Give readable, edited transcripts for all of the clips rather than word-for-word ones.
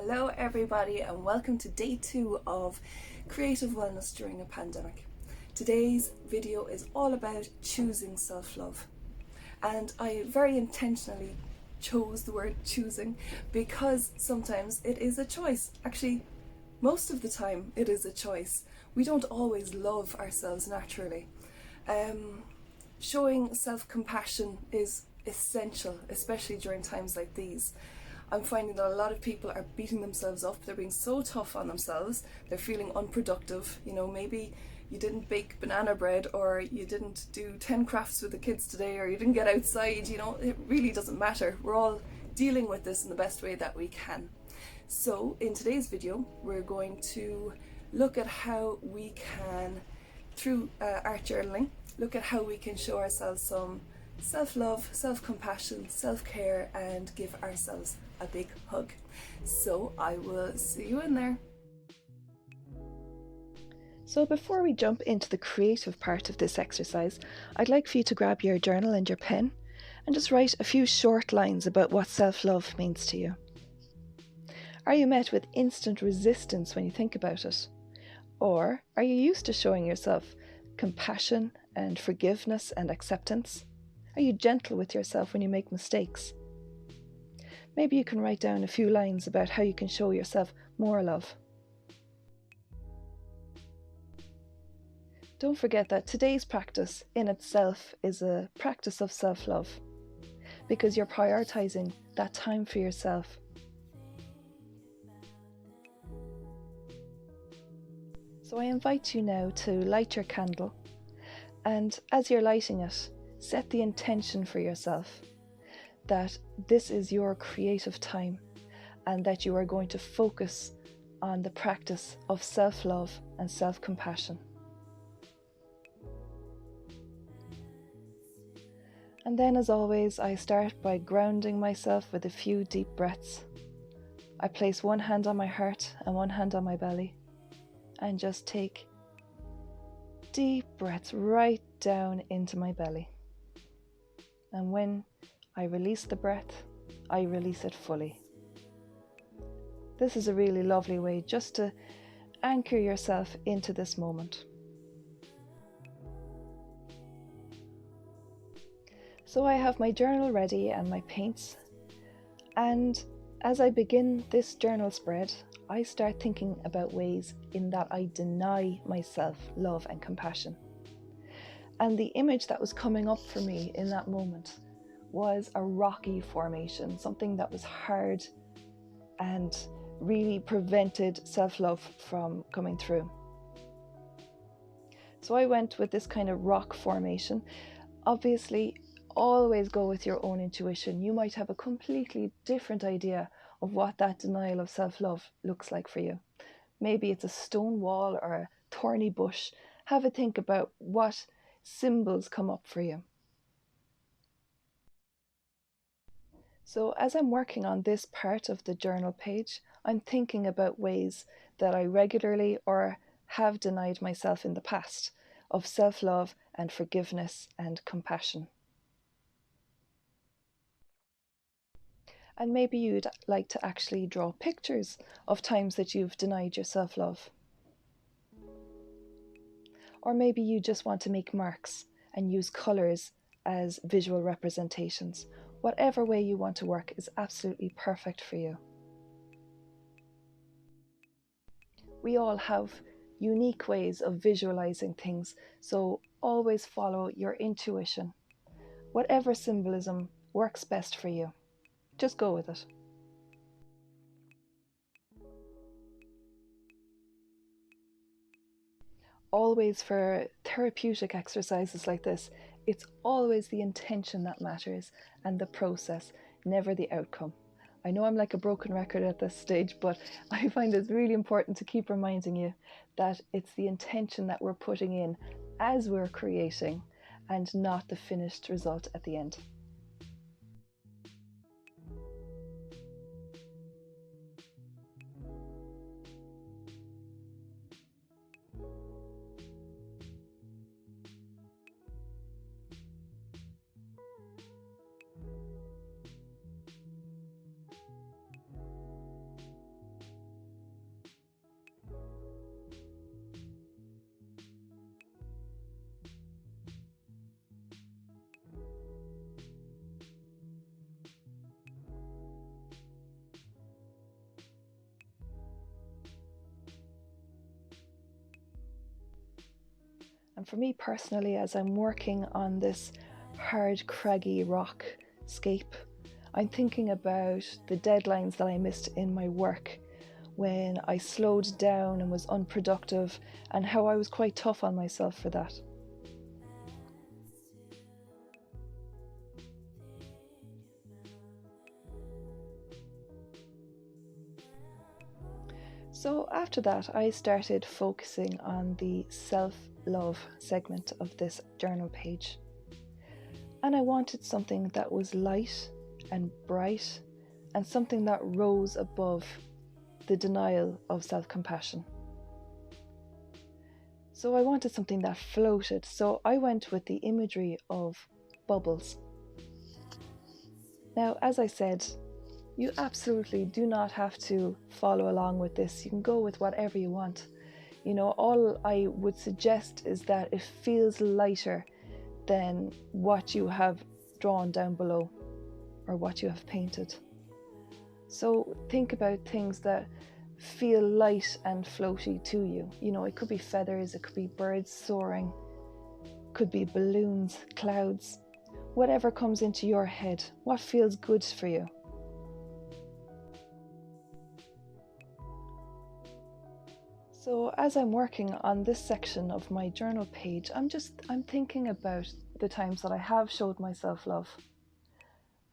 Hello everybody and welcome to day 2 of Creative Wellness during a pandemic. Today's video is all about choosing self-love, and I very intentionally chose the word choosing because sometimes it is a choice. Actually, most of the time it is a choice. We don't always love ourselves naturally. Showing self-compassion is essential, especially during times like these. I'm finding that a lot of people are beating themselves up. They're being so tough on themselves. They're feeling unproductive. Maybe you didn't bake banana bread, or you didn't do 10 crafts with the kids today, or you didn't get outside. It really doesn't matter. We're all dealing with this in the best way that we can. So in today's video, we're going to look at how we can, through art journaling, look at how we can show ourselves some self-love, self-compassion, self-care, and give ourselves a big hug. So I will see you in there. So before we jump into the creative part of this exercise, I'd like for you to grab your journal and your pen and just write a few short lines about what self-love means to you. Are you met with instant resistance when you think about it? Or are you used to showing yourself compassion and forgiveness and acceptance? Are you gentle with yourself when you make mistakes? Maybe you can write down a few lines about how you can show yourself more love. Don't forget that today's practice in itself is a practice of self-love, because you're prioritizing that time for yourself. So I invite you now to light your candle, and as you're lighting it, set the intention for yourself that this is your creative time and that you are going to focus on the practice of self-love and self-compassion. And then, as always, I start by grounding myself with a few deep breaths. I place one hand on my heart and one hand on my belly and just take deep breaths right down into my belly. And when I release the breath, I release it fully. This is a really lovely way just to anchor yourself into this moment. So I have my journal ready and my paints, and as I begin this journal spread, I start thinking about ways in that I deny myself love and compassion. And the image that was coming up for me in that moment was a rocky formation, something that was hard and really prevented self-love from coming through. So I went with this kind of rock formation. Obviously, always go with your own intuition. You might have a completely different idea of what that denial of self-love looks like for you. Maybe it's a stone wall or a thorny bush. Have a think about what symbols come up for you. So as I'm working on this part of the journal page, I'm thinking about ways that I regularly or have denied myself in the past of self-love and forgiveness and compassion. And maybe you'd like to actually draw pictures of times that you've denied yourself love. Or maybe you just want to make marks and use colours as visual representations. Whatever way you want to work is absolutely perfect for you. We all have unique ways of visualizing things, so always follow your intuition. Whatever symbolism works best for you, just go with it. Always, for therapeutic exercises like this, it's always the intention that matters and the process, never the outcome. I know I'm like a broken record at this stage, but I find it's really important to keep reminding you that it's the intention that we're putting in as we're creating and not the finished result at the end. And for me personally, as I'm working on this hard, craggy rock scape, I'm thinking about the deadlines that I missed in my work when I slowed down and was unproductive, and how I was quite tough on myself for that. So after that, I started focusing on the self-love segment of this journal page. And I wanted something that was light and bright, and something that rose above the denial of self-compassion. So I wanted something that floated, so I went with the imagery of bubbles. Now, as I said, you absolutely do not have to follow along with this. You can go with whatever you want. You know, all I would suggest is that it feels lighter than what you have drawn down below or what you have painted. So think about things that feel light and floaty to you. You know, it could be feathers, it could be birds soaring, it could be balloons, clouds, whatever comes into your head. What feels good for you? So as I'm working on this section of my journal page, I'm thinking about the times that I have showed myself love.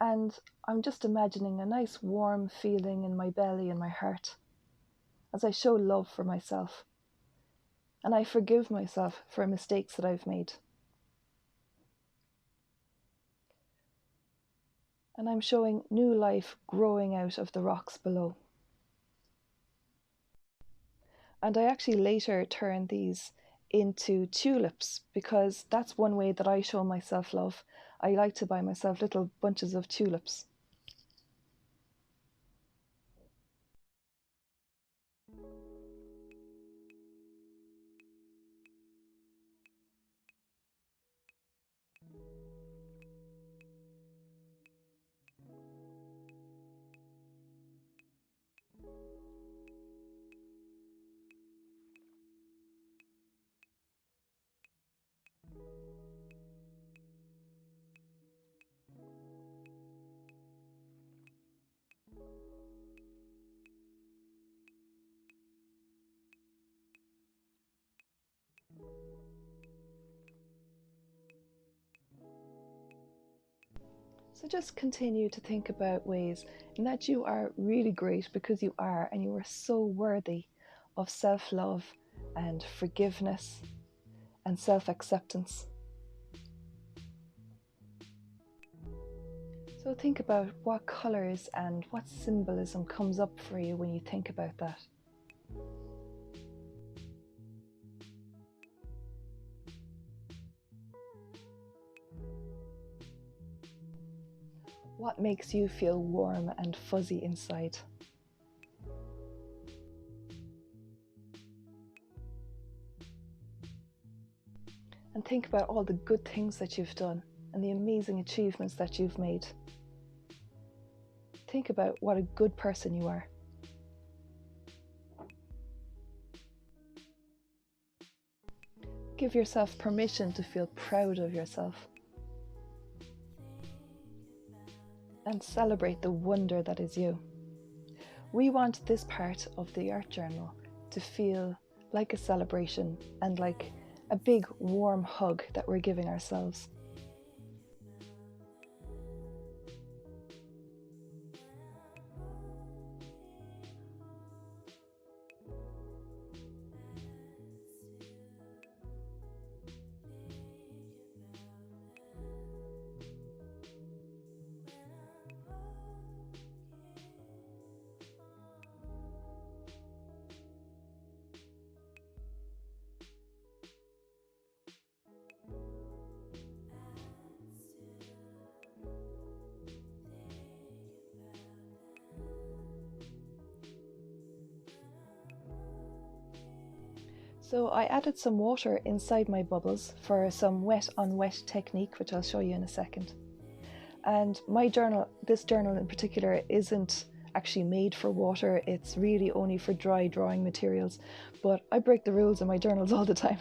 And I'm just imagining a nice warm feeling in my belly and my heart as I show love for myself. And I forgive myself for mistakes that I've made. And I'm showing new life growing out of the rocks below. And I actually later turned these into tulips, because that's one way that I show myself love. I like to buy myself little bunches of tulips. So just continue to think about ways in that you are really great, because you are, and you are so worthy of self-love and forgiveness and self-acceptance. So think about what colours and what symbolism comes up for you when you think about that. What makes you feel warm and fuzzy inside? And think about all the good things that you've done and the amazing achievements that you've made. Think about what a good person you are. Give yourself permission to feel proud of yourself. And celebrate the wonder that is you. We want this part of the art journal to feel like a celebration and like a big warm hug that we're giving ourselves. So I added some water inside my bubbles for some wet on wet technique, which I'll show you in a second. And my journal, this journal in particular, isn't actually made for water. It's really only for dry drawing materials, but I break the rules in my journals all the time.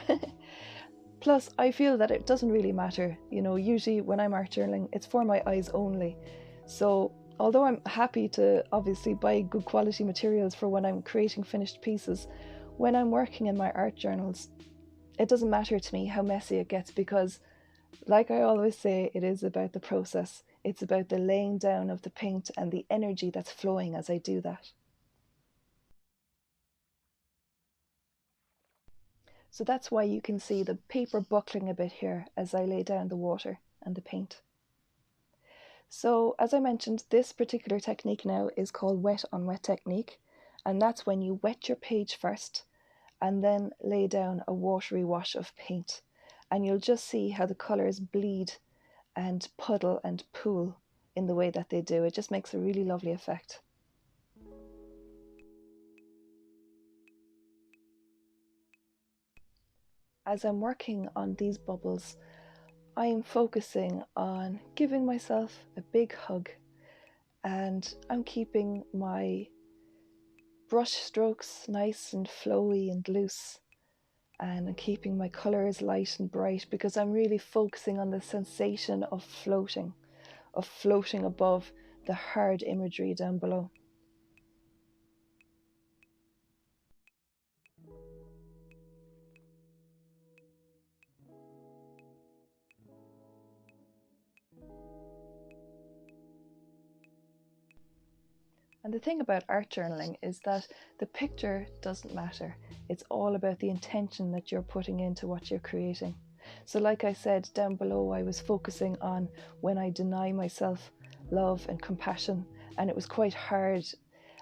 Plus, I feel that it doesn't really matter. Usually when I'm art journaling, it's for my eyes only. So although I'm happy to obviously buy good quality materials for when I'm creating finished pieces, when I'm working in my art journals, it doesn't matter to me how messy it gets, because like I always say, it is about the process. It's about the laying down of the paint and the energy that's flowing as I do that. So that's why you can see the paper buckling a bit here as I lay down the water and the paint. So as I mentioned, this particular technique now is called wet on wet technique, and that's when you wet your page first and then lay down a watery wash of paint, and you'll just see how the colours bleed and puddle and pool in the way that they do. It just makes a really lovely effect. As I'm working on these bubbles, I'm focusing on giving myself a big hug, and I'm keeping my brush strokes nice and flowy and loose, and I'm keeping my colours light and bright, because I'm really focusing on the sensation of floating above the hard imagery down below. And the thing about art journaling is that the picture doesn't matter. It's all about the intention that you're putting into what you're creating. So like I said down below, I was focusing on when I deny myself love and compassion, and it was quite hard.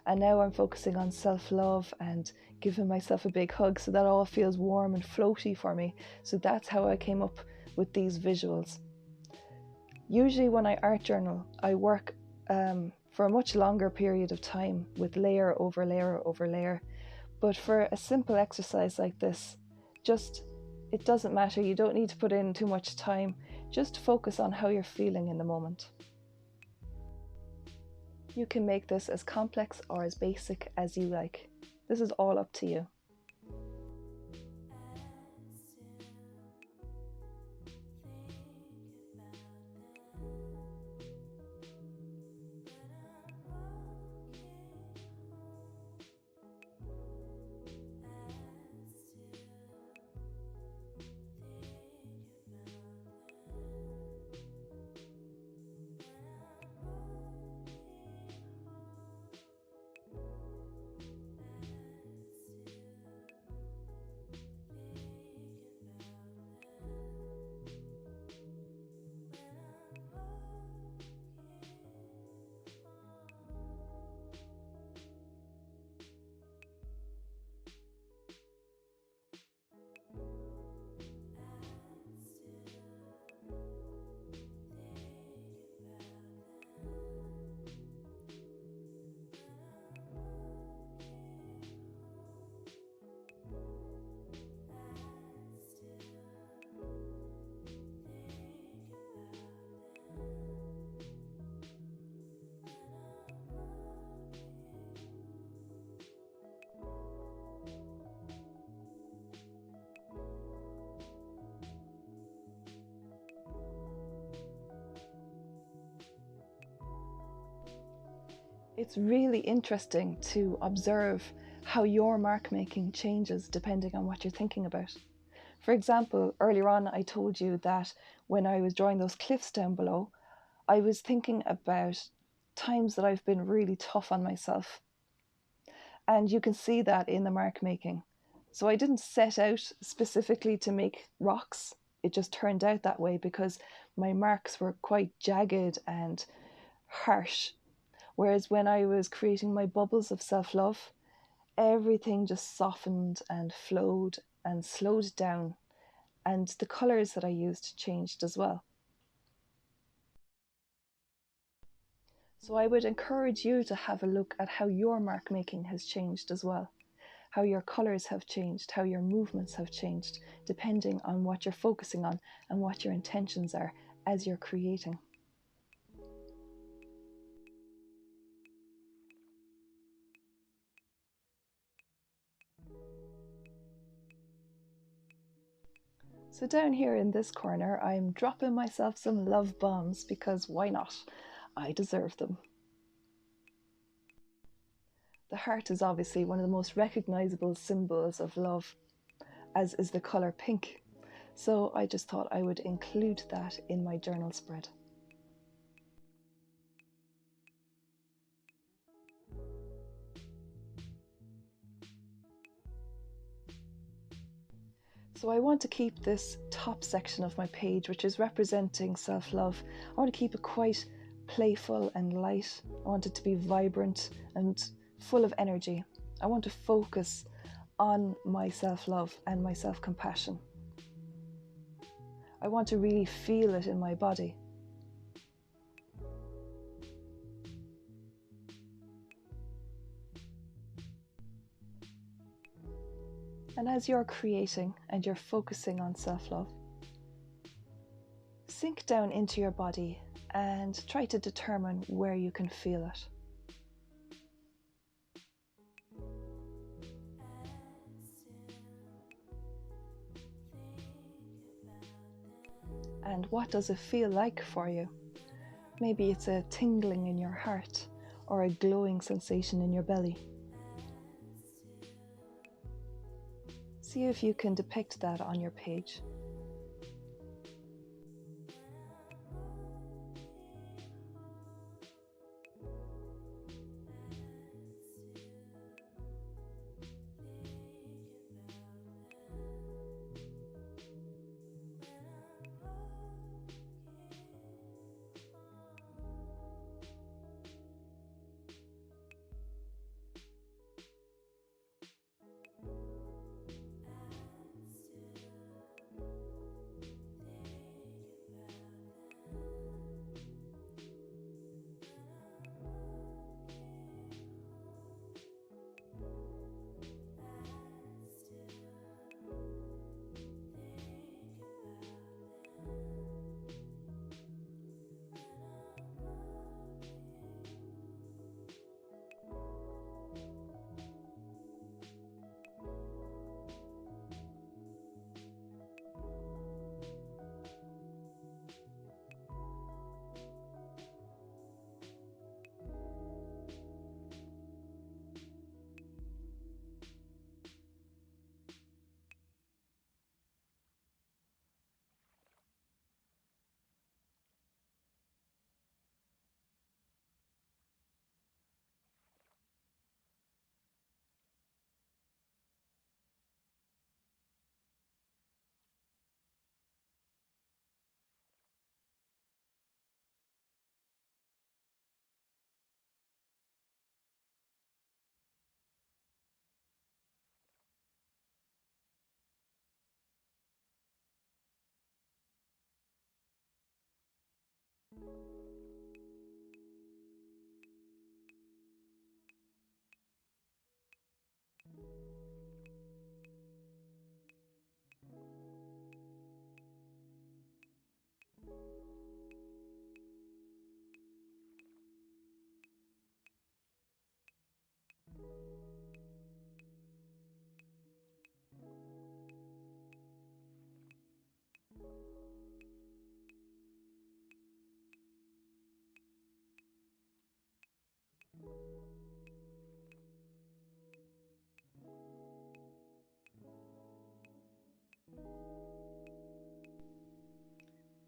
And now I'm focusing on self-love and giving myself a big hug, so that all feels warm and floaty for me. So that's how I came up with these visuals. Usually when I art journal, I work for a much longer period of time with layer over layer over layer. But for a simple exercise like this, it doesn't matter. You don't need to put in too much time. Just focus on how you're feeling in the moment. You can make this as complex or as basic as you like. This is all up to you. It's really interesting to observe how your mark making changes depending on what you're thinking about. For example, earlier on I told you that when I was drawing those cliffs down below, I was thinking about times that I've been really tough on myself. And you can see that in the mark making. So I didn't set out specifically to make rocks. It just turned out that way because my marks were quite jagged and harsh. Whereas when I was creating my bubbles of self-love, everything just softened and flowed and slowed down, and the colours that I used changed as well. So I would encourage you to have a look at how your mark making has changed as well, how your colours have changed, how your movements have changed, depending on what you're focusing on and what your intentions are as you're creating. So down here in this corner, I'm dropping myself some love bombs because why not? I deserve them. The heart is obviously one of the most recognizable symbols of love, as is the colour pink. So I just thought I would include that in my journal spread. So I want to keep this top section of my page, which is representing self-love, I want to keep it quite playful and light. I want it to be vibrant and full of energy. I want to focus on my self-love and my self-compassion. I want to really feel it in my body. And as you're creating and you're focusing on self-love, sink down into your body and try to determine where you can feel it. And what does it feel like for you? Maybe it's a tingling in your heart or a glowing sensation in your belly. See if you can depict that on your page.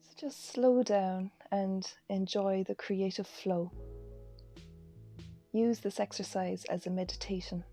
So just slow down and enjoy the creative flow. Use this exercise as a meditation.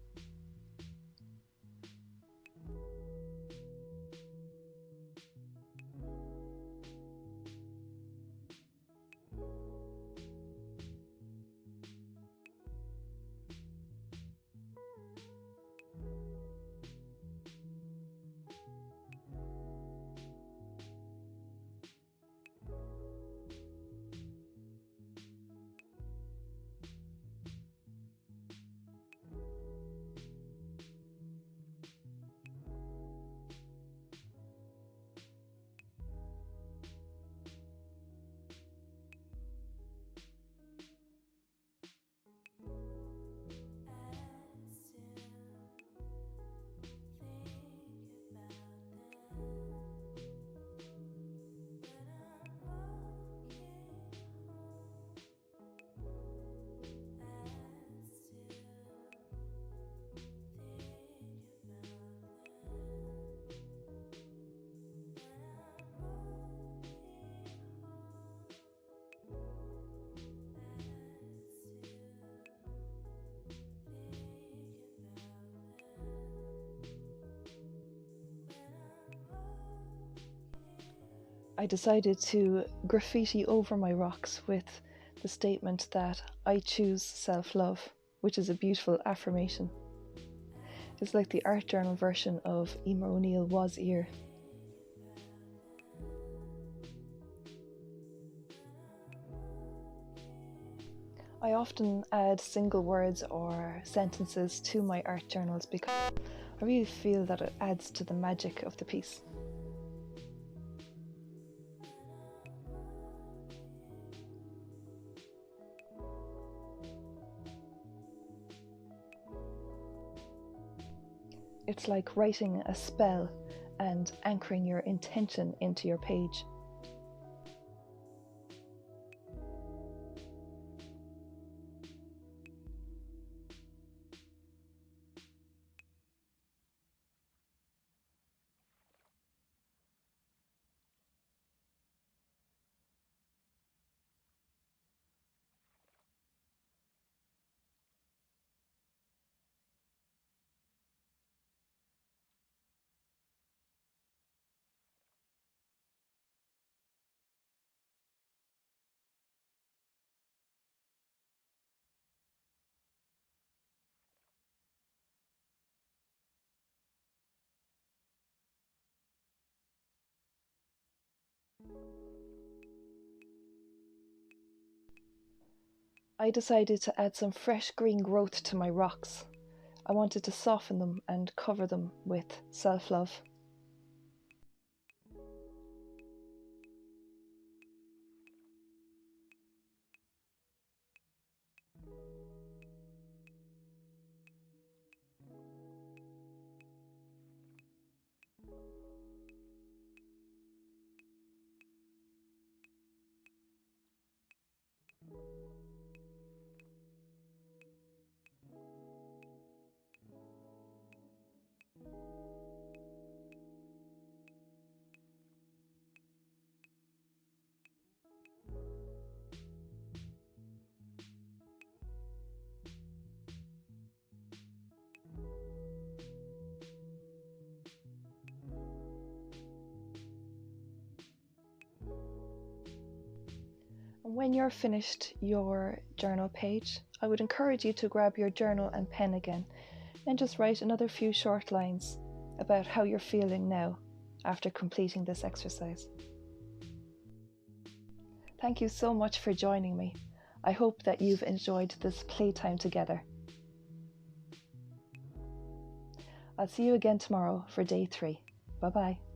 I decided to graffiti over my rocks with the statement that I choose self-love, which is a beautiful affirmation. It's like the art journal version of Emer O'Neill Was Ear. I often add single words or sentences to my art journals because I really feel that it adds to the magic of the piece. It's like writing a spell and anchoring your intention into your page. I decided to add some fresh green growth to my rocks. I wanted to soften them and cover them with self-love. And when you're finished your journal page, I would encourage you to grab your journal and pen again and just write another few short lines about how you're feeling now after completing this exercise. Thank you so much for joining me. I hope that you've enjoyed this playtime together. I'll see you again tomorrow for day 3. Bye bye.